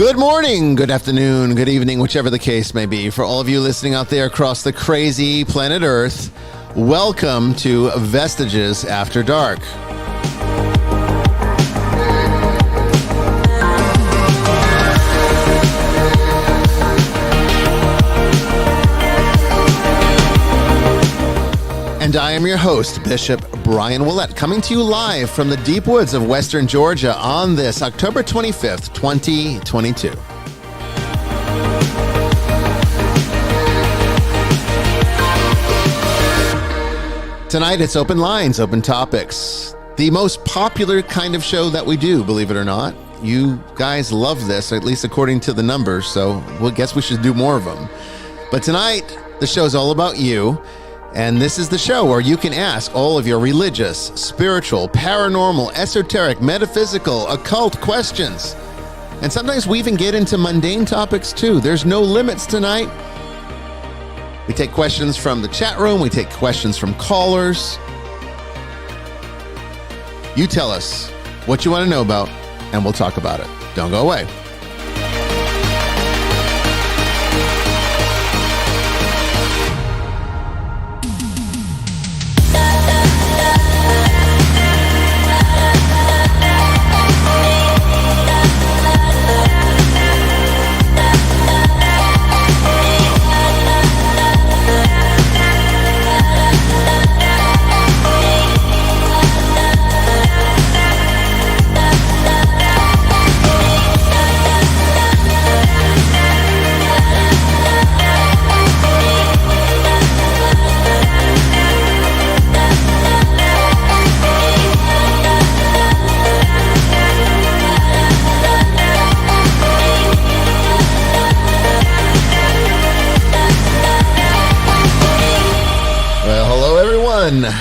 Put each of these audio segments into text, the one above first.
Good morning, good afternoon, good evening, whichever the case may be. For all of you listening out there across the crazy planet Earth, welcome to Vestiges After Dark. And I am your host, Bishop Bryan Willett, coming to you live from the deep woods of Western Georgia on this October 25th, 2022. Tonight, it's open lines, open topics. The most popular kind of show that we do, believe it or not. You guys love this, at least according to the numbers, so we'll guess we should do more of them. But tonight, the show's all about you. And this is the show where you can ask all of your religious, spiritual, paranormal, esoteric, metaphysical, occult questions. And sometimes we even get into mundane topics too. There's no limits tonight. We take questions from the chat room. We take questions from callers. You tell us what you want to know about, and we'll talk about it. Don't go away.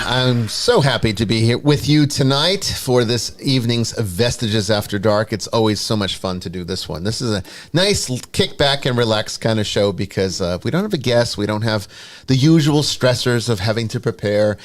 I'm so happy to be here with you tonight for this evening's Vestiges After Dark. It's always so much fun to do this one. This is a nice kick back and relax kind of show because we don't have a guest. We don't have the usual stressors of having to prepare.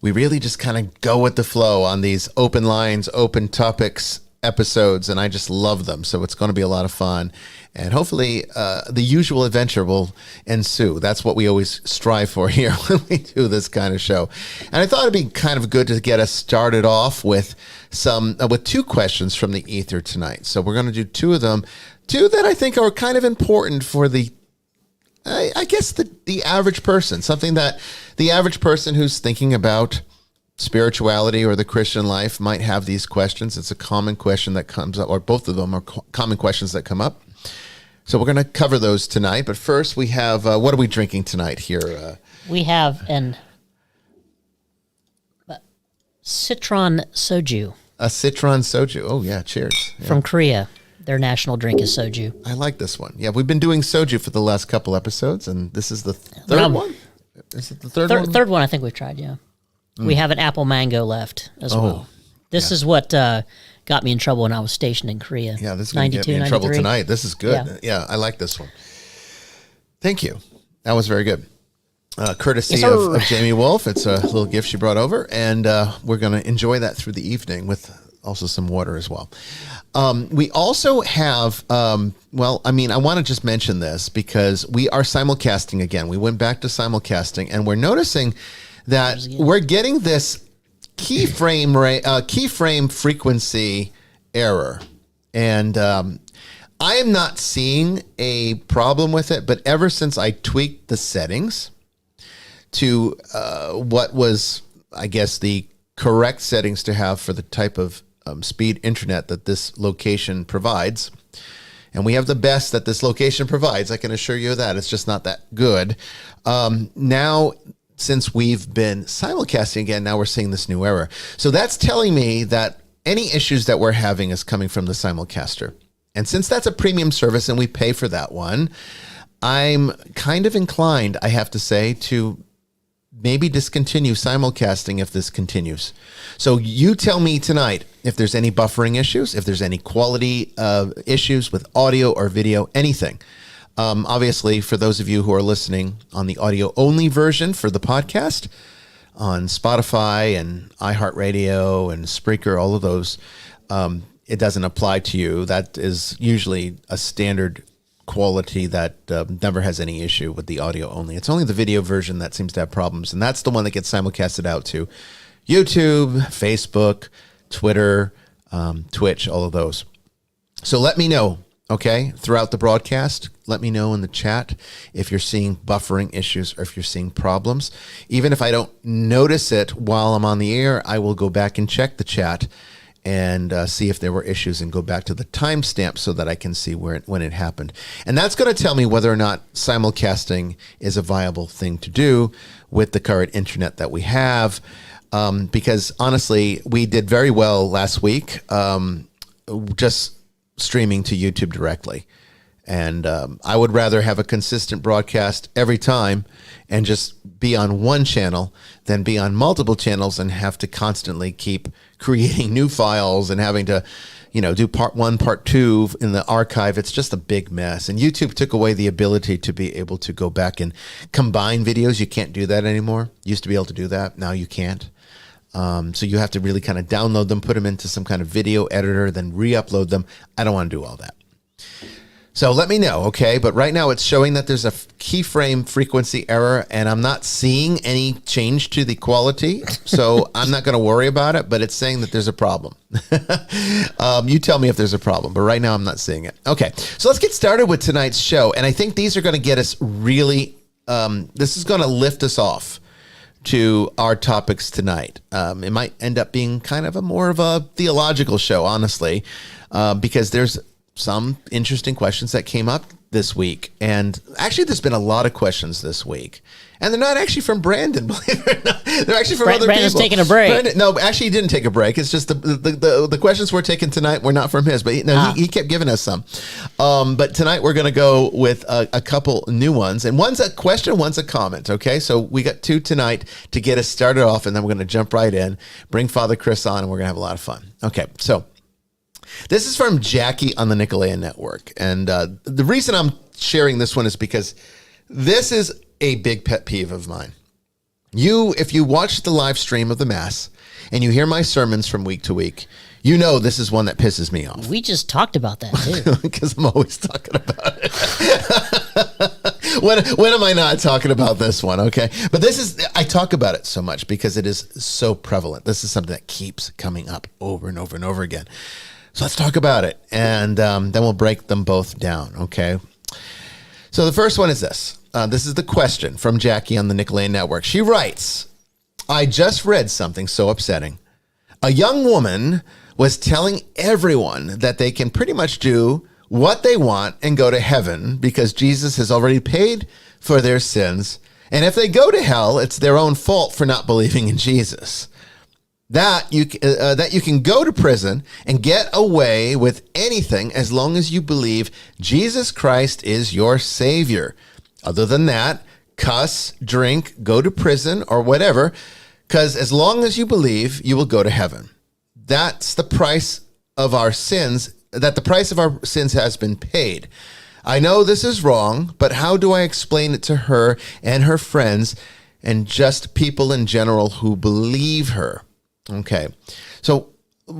We really just kind of go with the flow on these open lines, open topics episodes, and I just love them. So it's going to be a lot of fun. And hopefully the usual adventure will ensue. That's what we always strive for here when we do this kind of show. And I thought it'd be kind of good to get us started off with with two questions from the ether tonight. So we're going to do two of them, two that I think are kind of important for the average person, something that the average person who's thinking about spirituality or the Christian life might have these questions. It's a common question that comes up, or both of them are common questions that come up. So we're going to cover those tonight. But first, we have, what are we drinking tonight here? We have an citron soju. A citron soju. Oh, yeah. Cheers. Yeah. From Korea. Their national drink is soju. I like this one. Yeah, we've been doing soju for the last couple episodes, and this is the third one? Is it the third one? Third one I think we've tried, yeah. We have an apple mango left as well. This is what got me in trouble when I was stationed in Korea. Yeah, this is going to get me in trouble tonight. This is good. Yeah, I like this one. Thank you. That was very good. Courtesy of Jamie Wolfe. It's a little gift she brought over, and we're going to enjoy that through the evening with also some water as well. We also have, I want to just mention this because we are simulcasting again. We went back to simulcasting, and we're noticing that we're getting this keyframe frequency error. And I am not seeing a problem with it, but ever since I tweaked the settings to what was, I guess, the correct settings to have for the type of speed internet that this location provides, and we have the best that this location provides, I can assure you of that. It's just not that good. Now, since we've been simulcasting again, now we're seeing this new error. So that's telling me that any issues that we're having is coming from the simulcaster. And since that's a premium service and we pay for that one, I'm kind of inclined, I have to say, to maybe discontinue simulcasting if this continues. So you tell me tonight if there's any buffering issues, if there's any quality issues with audio or video, anything. Obviously, for those of you who are listening on the audio-only version for the podcast, on Spotify and iHeartRadio and Spreaker, all of those, it doesn't apply to you. That is usually a standard quality that never has any issue with the audio only. It's only the video version that seems to have problems, and that's the one that gets simulcasted out to YouTube, Facebook, Twitter, Twitch, all of those. So let me know, okay, throughout the broadcast. Let me know in the chat if you're seeing buffering issues or if you're seeing problems. Even if I don't notice it while I'm on the air, I will go back and check the chat and see if there were issues and go back to the timestamp so that I can see when it happened. And that's going to tell me whether or not simulcasting is a viable thing to do with the current internet that we have. Because honestly, we did very well last week, just streaming to YouTube directly. And I would rather have a consistent broadcast every time and just be on one channel than be on multiple channels and have to constantly keep creating new files and having to, do part 1, part 2 in the archive. It's just a big mess. And YouTube took away the ability to be able to go back and combine videos. You can't do that anymore. Used to be able to do that. Now you can't. So you have to really kind of download them, put them into some kind of video editor, then re-upload them. I don't want to do all that. So let me know, okay? But right now it's showing that there's a keyframe frequency error, and I'm not seeing any change to the quality, so I'm not going to worry about it, but it's saying that there's a problem. You tell me if there's a problem, but right now I'm not seeing it. Okay, so let's get started with tonight's show, and I think these are going to get us really, this is going to lift us off to our topics tonight. It might end up being kind of more of a theological show, honestly, because there's some interesting questions that came up this week. And actually, there's been a lot of questions this week. And they're not actually from Brandon, believe it or not. They're actually from other Brandon's people. taking a break. No, actually, he didn't take a break. It's just the questions we're taking tonight were not from his, but he kept giving us some. But tonight we're going to go with a couple new ones. And one's a question, one's a comment, okay? So we got 2 tonight to get us started off, and then we're going to jump right in, bring Father Chris on, and we're going to have a lot of fun. Okay, so this is from Jackie on the Nicolaitan Network. And the reason I'm sharing this one is because this is a big pet peeve of mine. If you watch the live stream of the Mass and you hear my sermons from week to week, you know this is one that pisses me off. We just talked about that, too. Because I'm always talking about it. When am I not talking about this one? Okay. But I talk about it so much because it is so prevalent. This is something that keeps coming up over and over and over again. So let's talk about it, and then we'll break them both down, okay? So the first one is this. This is the question from Jackie on the Nicolaitan Network. She writes, I just read something so upsetting. A young woman was telling everyone that they can pretty much do what they want and go to heaven because Jesus has already paid for their sins, and if they go to hell, it's their own fault for not believing in Jesus. That you can go to prison and get away with anything as long as you believe Jesus Christ is your Savior. Other than that, cuss, drink, go to prison, or whatever, because as long as you believe, you will go to heaven. That's the price of our sins, that the price of our sins has been paid. I know this is wrong, but how do I explain it to her and her friends and just people in general who believe her? Okay, so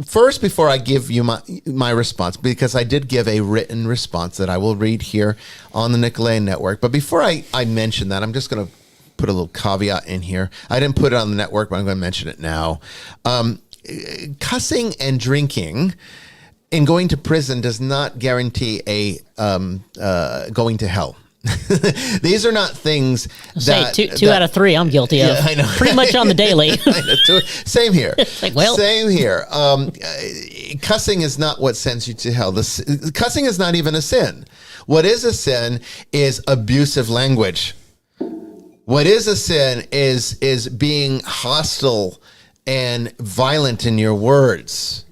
first, before I give you my response, because I did give a written response that I will read here on the Nicolaitan Network, but before I mention that, I'm just going to put a little caveat in here. I didn't put it on the network, but I'm going to mention it now. Cussing and drinking and going to prison does not guarantee going to hell. These are not things that... Two out of 3 I'm guilty of. I know. Pretty much on the daily. Same here. Same here. Cussing is not what sends you to hell. Cussing is not even a sin. What is a sin is abusive language. What is a sin is being hostile and violent in your words.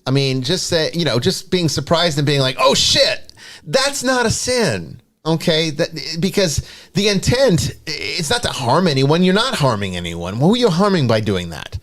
I mean, just being surprised and being like, oh shit, that's not a sin. Okay, because the intent, it's not to harm anyone. You're not harming anyone. Who are you harming by doing that?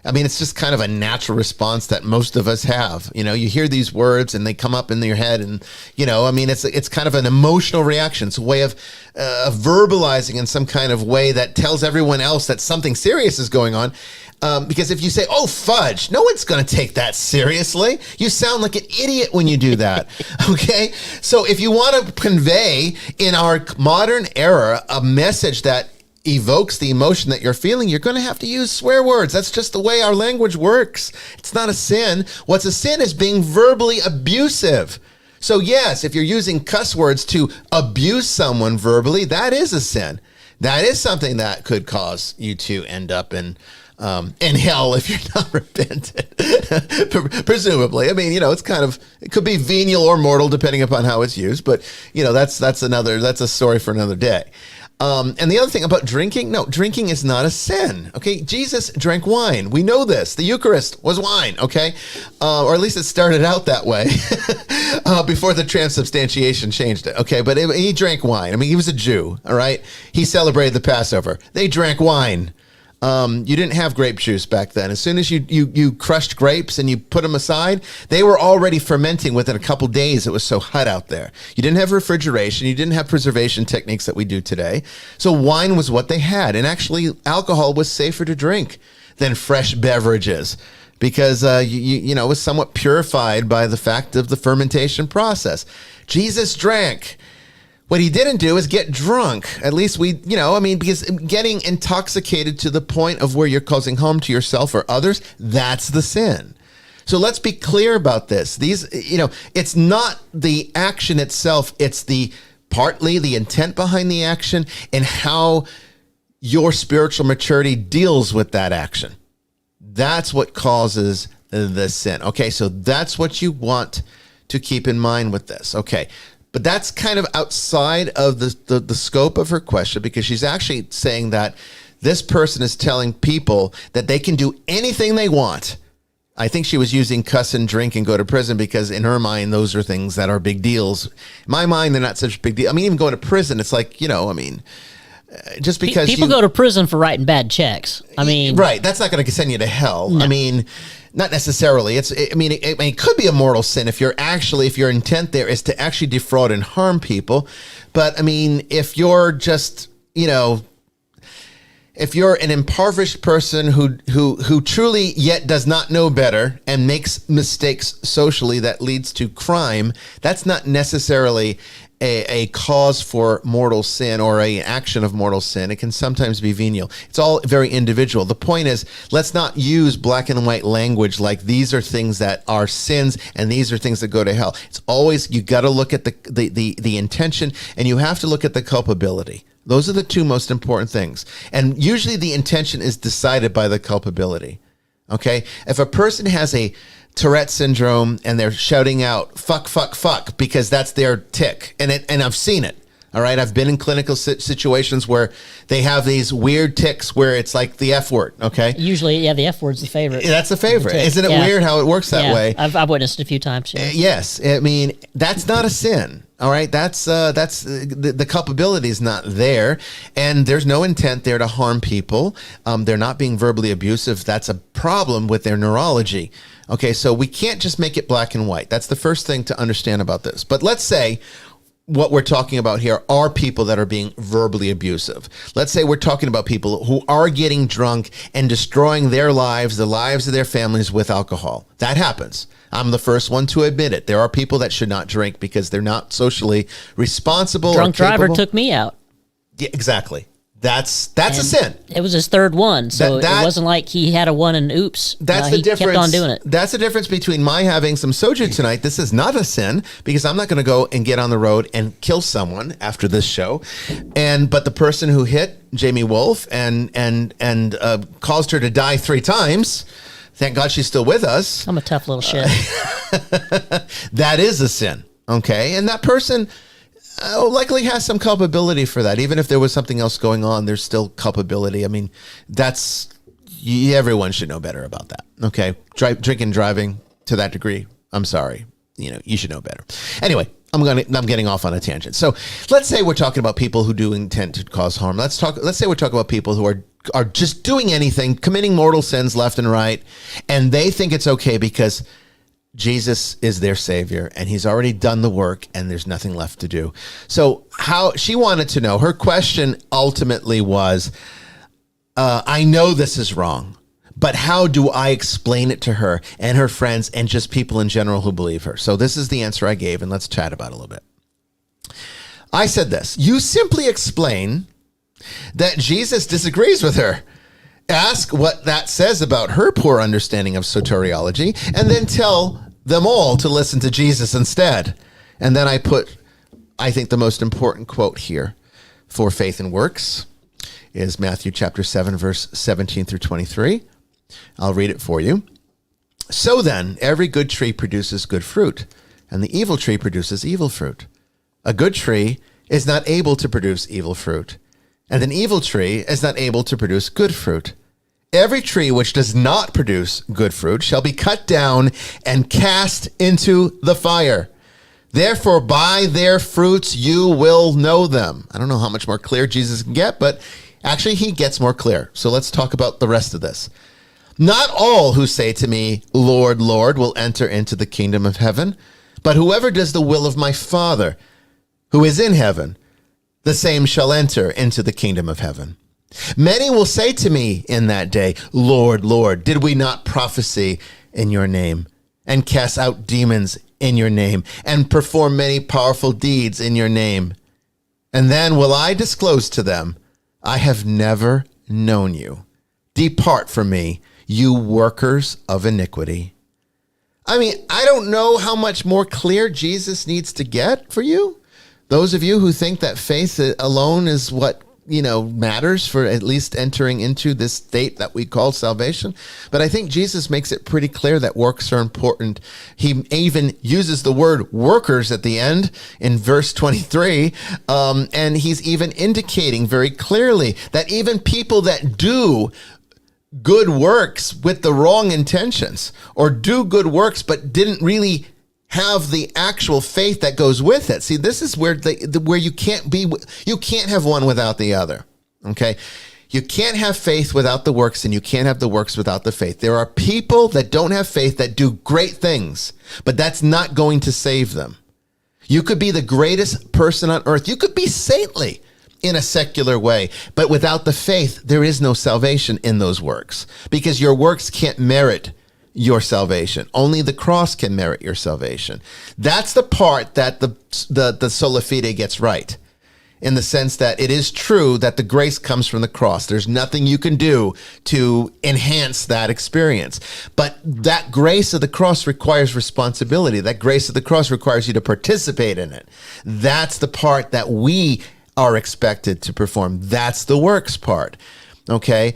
I mean, it's just kind of a natural response that most of us have. You hear these words and they come up in your head and, it's kind of an emotional reaction. It's a way of verbalizing in some kind of way that tells everyone else that something serious is going on. Because if you say, oh, fudge, no one's going to take that seriously. You sound like an idiot when you do that. Okay? So if you want to convey in our modern era a message that evokes the emotion that you're feeling, you're going to have to use swear words. That's just the way our language works. It's not a sin. What's a sin is being verbally abusive. So yes, if you're using cuss words to abuse someone verbally, that is a sin. That is something that could cause you to end up in hell if you're not repentant, presumably. I mean, it's it could be venial or mortal depending upon how it's used, but that's a story for another day. And the other thing about drinking, no, drinking is not a sin. Okay. Jesus drank wine. We know this. The Eucharist was wine. Okay. Or at least it started out that way before the transubstantiation changed it. Okay. But he drank wine. I mean, he was a Jew. All right. He celebrated the Passover. They drank wine. You didn't have grape juice back then. As soon as you crushed grapes and you put them aside, they were already fermenting within a couple days. It was so hot out there. You didn't have refrigeration. You didn't have preservation techniques that we do today. So wine was what they had. And actually, alcohol was safer to drink than fresh beverages because, it was somewhat purified by the fact of the fermentation process. Jesus drank. What he didn't do is get drunk. At least because getting intoxicated to the point of where you're causing harm to yourself or others, that's the sin. So let's be clear about this. It's not the action itself. It's partly the intent behind the action and how your spiritual maturity deals with that action. That's what causes the sin. Okay, so that's what you want to keep in mind with this. Okay. But that's kind of outside of the scope of her question because she's actually saying that this person is telling people that they can do anything they want. I think she was using cuss and drink and go to prison because in her mind, those are things that are big deals. In my mind, they're not such a big deal. I mean, even going to prison, it's like, just because people go to prison for writing bad checks. I mean, right. That's not going to send you to hell. No. I mean, not necessarily. It could be a mortal sin if your intent there is to actually defraud and harm people. But I mean, if you're just, if you're an impoverished person who truly yet does not know better and makes mistakes socially that leads to crime, that's not necessarily a cause for mortal sin or an action of mortal sin. It can sometimes be venial. It's all very individual. The point is, let's not use black and white language like these are things that are sins and these are things that go to hell. It's always, you got to look at the intention and you have to look at the culpability. Those are the two most important things. And usually the intention is decided by the culpability. Okay? If a person has a Tourette syndrome and they're shouting out fuck, fuck, fuck because that's their tick. And I've seen it. All right. I've been in clinical situations where they have these weird tics where it's like the F word. Okay. Usually, yeah, the F word's the favorite. That's the favorite. Isn't it weird how it works that way? I've witnessed it a few times. Yeah. Yes. I mean, that's not a sin. All right. That's the culpability is not there and there's no intent there to harm people. They're not being verbally abusive. That's a problem with their neurology. Okay. So we can't just make it black and white. That's the first thing to understand about this. But let's say what we're talking about here are people that are being verbally abusive. Let's say we're talking about people who are getting drunk and destroying their lives, the lives of their families with alcohol. That happens. I'm the first one to admit it. There are people that should not drink because they're not socially responsible. Drunk driver took me out. Yeah, exactly. That's a sin. It was his third one, so it wasn't like he had a one and oops. That's the difference. He kept on doing it. That's the difference between my having some soju tonight. This is not a sin because I'm not going to go and get on the road and kill someone after this show. But the person who hit Jamie Wolfe and caused her to die 3 times, thank God she's still with us. I'm a tough little shit. That is a sin. Okay, and that person likely has some culpability for that. Even if there was something else going on, there's still culpability. I mean, everyone should know better about that. Okay. Drinking and driving to that degree, I'm sorry. You should know better. Anyway, I'm getting off on a tangent. So let's say we're talking about people who do intend to cause harm. Let's say we're talking about people who are just doing anything, committing mortal sins left and right, and they think it's okay because Jesus is their savior and he's already done the work and there's nothing left to do. So how she wanted to know, her question ultimately was, I know this is wrong, But how do I explain it to her and her friends and just people in general who believe her? So this is the answer I gave, and let's chat about it a little bit. I said this: you simply explain that Jesus disagrees with her. Ask what that says about her poor understanding of soteriology, and then tell them all to listen to Jesus instead. And then I put, I think, the most important quote here for faith and works is Matthew chapter 7, verse 17 through 23. I'll read it for you. So then, every good tree produces good fruit, and the evil tree produces evil fruit. A good tree is not able to produce evil fruit, and an evil tree is not able to produce good fruit. Every tree which does not produce good fruit shall be cut down and cast into the fire. Therefore, by their fruits you will know them. I don't know how much more clear Jesus can get, but actually he gets more clear. So let's talk about the rest of this. Not all who say to me, Lord, Lord, will enter into the kingdom of heaven, but whoever does the will of my Father who is in heaven, the same shall enter into the kingdom of heaven. Many will say to me in that day, Lord, Lord, did we not prophesy in your name and cast out demons in your name and perform many powerful deeds in your name? And then will I disclose to them, I have never known you. Depart from me, you workers of iniquity. I mean, I don't know how much more clear Jesus needs to get for you. Those of you who think that faith alone is what, matters for at least entering into this state that we call salvation. But I think Jesus makes it pretty clear that works are important. He even uses the word workers at the end in verse 23. And he's even indicating very clearly that even people that do good works with the wrong intentions, or do good works but didn't really have the actual faith that goes with it. See, this is where where you can't have one without the other. Okay? You can't have faith without the works, and you can't have the works without the faith. There are people that don't have faith that do great things, but that's not going to save them. You could be the greatest person on earth. You could be saintly in a secular way, but without the faith, there is no salvation in those works, because your works can't merit your salvation. Only the cross can merit your salvation. That's the part that the sola fide gets right, in the sense that it is true that the grace comes from the cross. There's nothing you can do to enhance that experience. But that grace of the cross requires responsibility. That grace of the cross requires you to participate in it. That's the part that we are expected to perform. That's the works part. Okay?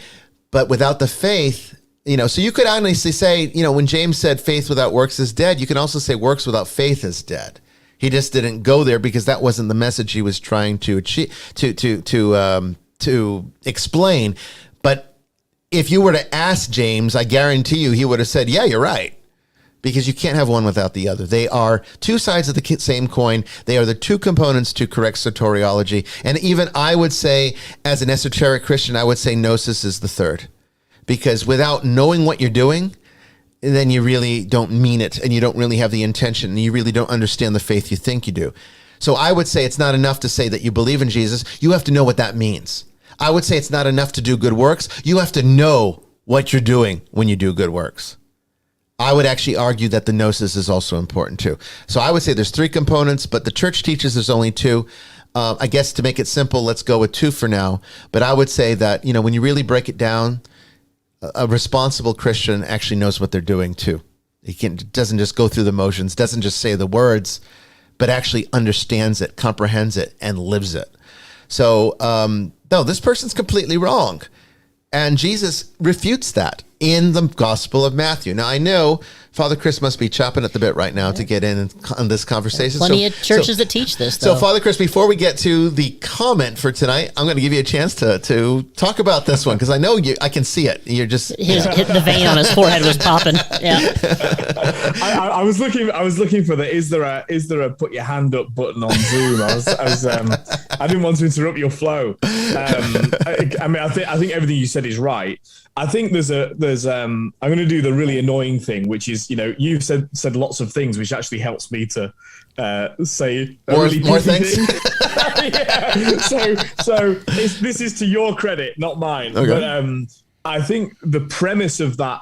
But without the faith, so you could honestly say, when James said faith without works is dead, you can also say works without faith is dead. He just didn't go there because that wasn't the message he was trying to achieve, to explain. But if you were to ask James, I guarantee you he would have said, yeah, you're right. Because you can't have one without the other. They are two sides of the same coin. They are the two components to correct soteriology. And even I would say, as an esoteric Christian, I would say gnosis is the third. Because without knowing what you're doing, then you really don't mean it, and you don't really have the intention, and you really don't understand the faith you think you do. So I would say it's not enough to say that you believe in Jesus. You have to know what that means. I would say it's not enough to do good works. You have to know what you're doing when you do good works. I would actually argue that the gnosis is also important too. So I would say there's three components, but the church teaches there's only two. I guess to make it simple, let's go with two for now. But I would say that, when you really break it down, a responsible Christian actually knows what they're doing too. He doesn't just go through the motions, doesn't just say the words, but actually understands it, comprehends it, and lives it. So, no, this person's completely wrong. And Jesus refutes that in the Gospel of Matthew. Now, I know Father Chris must be chopping at the bit right now to get in on this conversation. Plenty of churches that teach this, though. So, Father Chris, before we get to the comment for tonight, I'm going to give you a chance to talk about this one, because I know I can see it. You're just... The vein on his forehead was popping. Yeah. I was looking for the is there a put your hand up button on Zoom. I didn't want to interrupt your flow. I think everything you said is right. I think there's I'm going to do the really annoying thing, which is, you've said lots of things, which actually helps me to say more things. Yeah. So this is to your credit, not mine. Okay. But I think the premise of that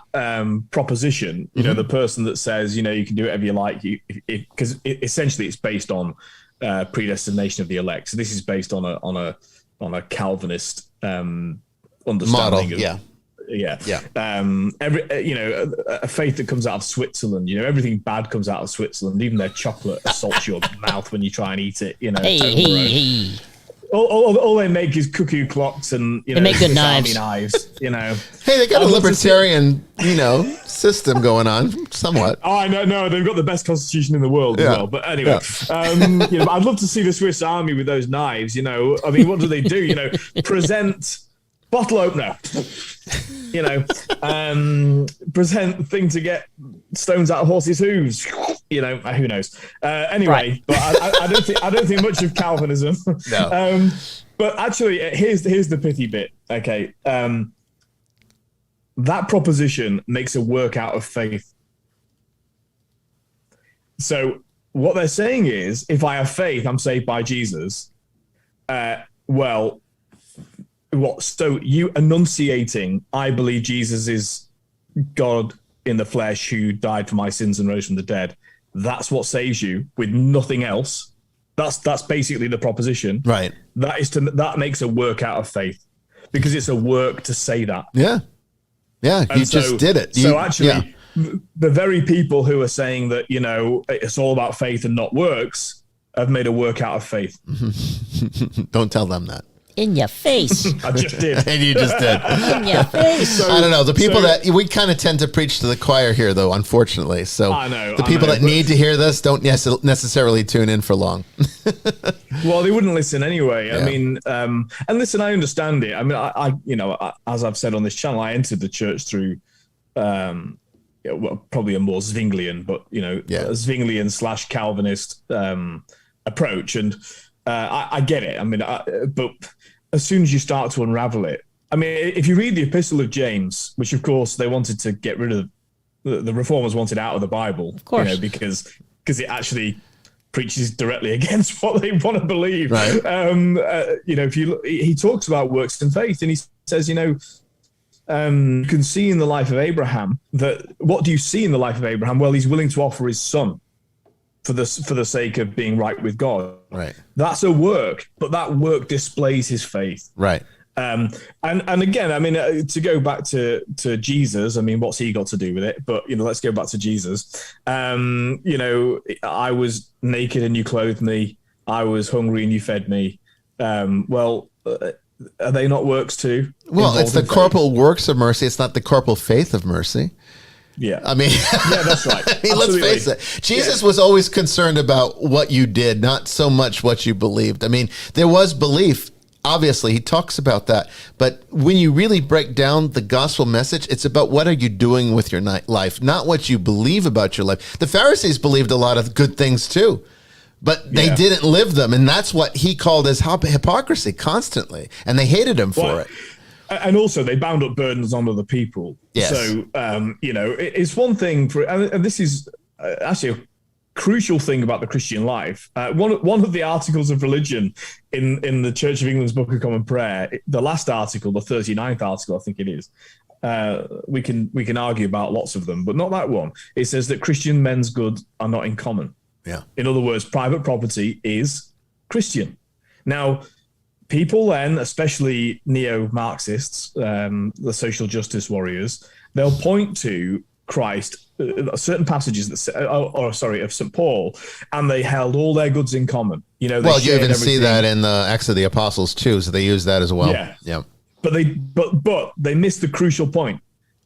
proposition, you know, the person that says, you know, you can do whatever you like, because essentially it's based on predestination of the elect. So this is based on a Calvinist understanding model. of, a faith that comes out of Switzerland. You know, everything bad comes out of Switzerland. Even their chocolate assaults your mouth when you try and eat it. You know, Hey. all they make is cuckoo clocks and, you know, They make good Swiss knives. Army knives. You know, Hey, they got a libertarian, you know, system going on somewhat. Oh, I know. No, they've got the best constitution in the world as well. But anyway, you know, I'd love to see the Swiss Army with those knives. You know, I mean, what do they do? You know, present bottle opener. You know, present thing to get stones out of horses' hooves. You know, who knows? Anyway, but I don't think much of Calvinism. No. But actually, here's the pithy bit. Okay. That proposition makes a work out of faith. So what they're saying is, if I have faith, I'm saved by Jesus. Well, what? So you enunciating, I believe Jesus is God in the flesh who died for my sins and rose from the dead. That's what saves you, with nothing else. That's basically the proposition. Right. That makes a work out of faith, because it's a work to say that. Yeah. Yeah, you just did it. So actually, the very people who are saying that, you know, it's all about faith and not works have made a work out of faith. Don't tell them that. In your face. I just did. And you just did. In your face. I don't know. The people that we kind of tend to preach to the choir here, though, unfortunately. So the people that need to hear this don't necessarily tune in for long. Well, they wouldn't listen anyway. Yeah. I mean, and listen, I understand it. I mean, I you know, as I've said on this channel, I entered the church through probably a more Zwinglian, but, you know, a Zwinglian / Calvinist approach. And I get it. I mean, but as soon as you start to unravel it, I mean, if you read the Epistle of James, which of course they wanted to get rid of, the reformers wanted out of the Bible, of course, you know, because it actually preaches directly against what they want to believe. Right. You know, he talks about works and faith, and he says, you know, you can see in the life of Abraham that, what do you see in the life of Abraham? Well, he's willing to offer his son for the sake of being right with God. Right. That's a work, but that work displays his faith. Right. And again, I mean, to go back to Jesus, I mean, what's he got to do with it? But, you know, let's go back to Jesus. You know, I was naked and you clothed me. I was hungry and you fed me. Well, are they not works too? Well, it's the corporal works of mercy. It's not the corporal faith of mercy. Yeah. I mean, yeah, that's right. I mean, let's face it. Jesus was always concerned about what you did, not so much what you believed. I mean, there was belief. Obviously, he talks about that. But when you really break down the gospel message, it's about what are you doing with your life, not what you believe about your life. The Pharisees believed a lot of good things too, but they didn't live them. And that's what he called as hypocrisy constantly. And they hated him for it. And also, they bound up burdens on other people. Yes. So, you know, it's one thing for, and this is actually a crucial thing about the Christian life. One of the articles of religion in the Church of England's Book of Common Prayer, the last article, the 39th article, I think it is. We can argue about lots of them, but not that one. It says that Christian men's goods are not in common. Yeah. In other words, private property is Christian. Now, people then, especially neo-Marxists, the social justice warriors, they'll point to Christ, certain passages that, of St. Paul, and they held all their goods in common. You know, well, you even see that in the Acts of the Apostles too, so they use that as well. Yeah. But they missed the crucial point.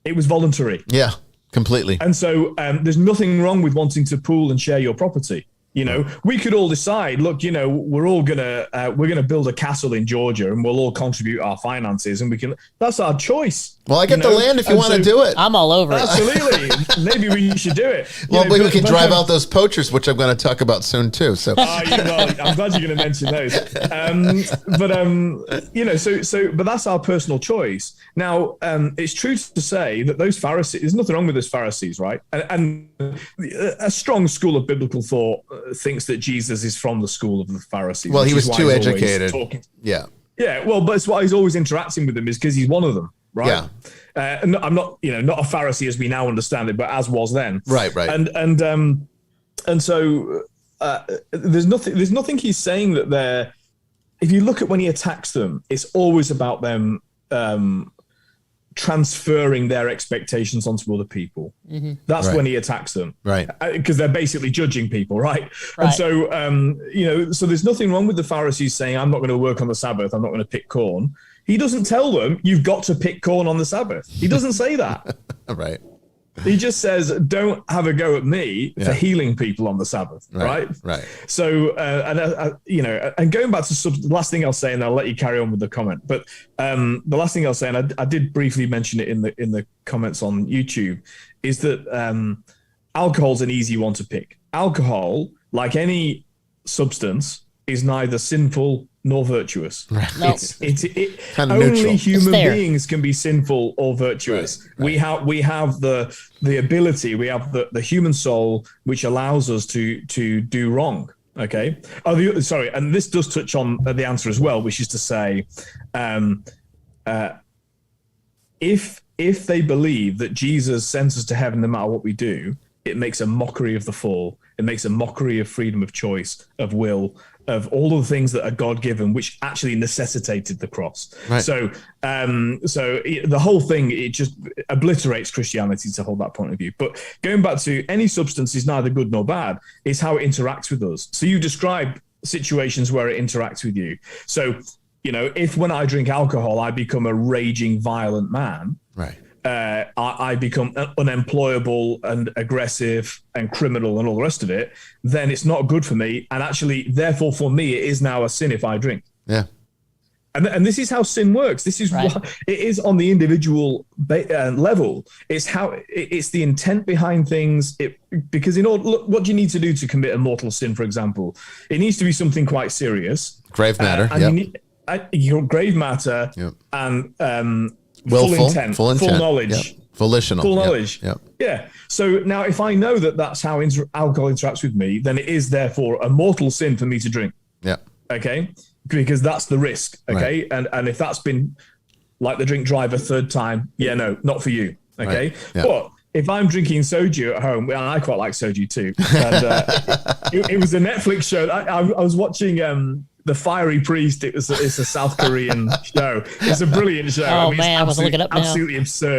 It was voluntary. Yeah, completely. And so there's nothing wrong with wanting to pool and share your property. You know, we could all decide, look, you know, we're gonna build a castle in Georgia and we'll all contribute our finances and that's our choice. Well, I get the land if you want to do it. I'm all over it. Absolutely. Maybe we should do it. Well, we can drive out those poachers, which I'm going to talk about soon too. So, well, I'm glad you're going to mention those. You know, but that's our personal choice. Now, it's true to say that those Pharisees, there's nothing wrong with those Pharisees, right? And a strong school of biblical thought thinks that Jesus is from the school of the Pharisees. Well, he was too educated. Yeah. Yeah. Well, but it's why he's always interacting with them is because he's one of them. right? Yeah. I'm not, not a Pharisee as we now understand it, but as was then. Right. And so there's nothing he's saying that they're. If you look at when he attacks them, it's always about them transferring their expectations onto other people. Mm-hmm. That's when he attacks them, right? Because they're basically judging people, right? And so, so there's nothing wrong with the Pharisees saying, "I'm not going to work on the Sabbath. I'm not going to pick corn." He doesn't tell them you've got to pick corn on the Sabbath. He doesn't say that. Right. He just says, "Don't have a go at me for healing people on the Sabbath." Right. So, and going back to the last thing I'll say, and I'll let you carry on with the comment. But the last thing I'll say, and I did briefly mention it in the comments on YouTube, is that alcohol's an easy one to pick. Alcohol, like any substance, is neither sinful nor virtuous. Right. No. Only neutral. human beings can be sinful or virtuous. Right. We have the ability, we have the human soul, which allows us to do wrong. Okay. Sorry, and this does touch on the answer as well, which is to say, if they believe that Jesus sends us to heaven no matter what we do, it makes a mockery of the fall. It makes a mockery of freedom of choice, of will, of all of the things that are God-given, which actually necessitated the cross. Right. So the whole thing, it just obliterates Christianity to hold that point of view. But going back to any substance is neither good nor bad, it's how it interacts with us. So you describe situations where it interacts with you. So, if when I drink alcohol, I become a raging, violent man, right? I become unemployable and aggressive and criminal and all the rest of it, then it's not good for me. And actually, therefore, for me, it is now a sin if I drink. Yeah. And this is how sin works. This is what it is on the individual level. It's the intent behind things. Because look, what do you need to do to commit a mortal sin, for example? It needs to be something quite serious. Grave matter. And you need your grave matter and willful, intent, full knowledge, volitional, full knowledge. Yep. Yeah. So now, if I know that that's how alcohol interacts with me, then it is therefore a mortal sin for me to drink. Yeah. Okay. Because that's the risk. Okay. Right. And if that's been like the drink driver third time, no, not for you. Okay. Right. Yeah. But if I'm drinking soju at home, and I quite like soju too. And it was a Netflix show. I was watching. The Fiery Priest. It's a South Korean show. It's a brilliant show. Oh, man, I was looking up now. Absolutely absurd.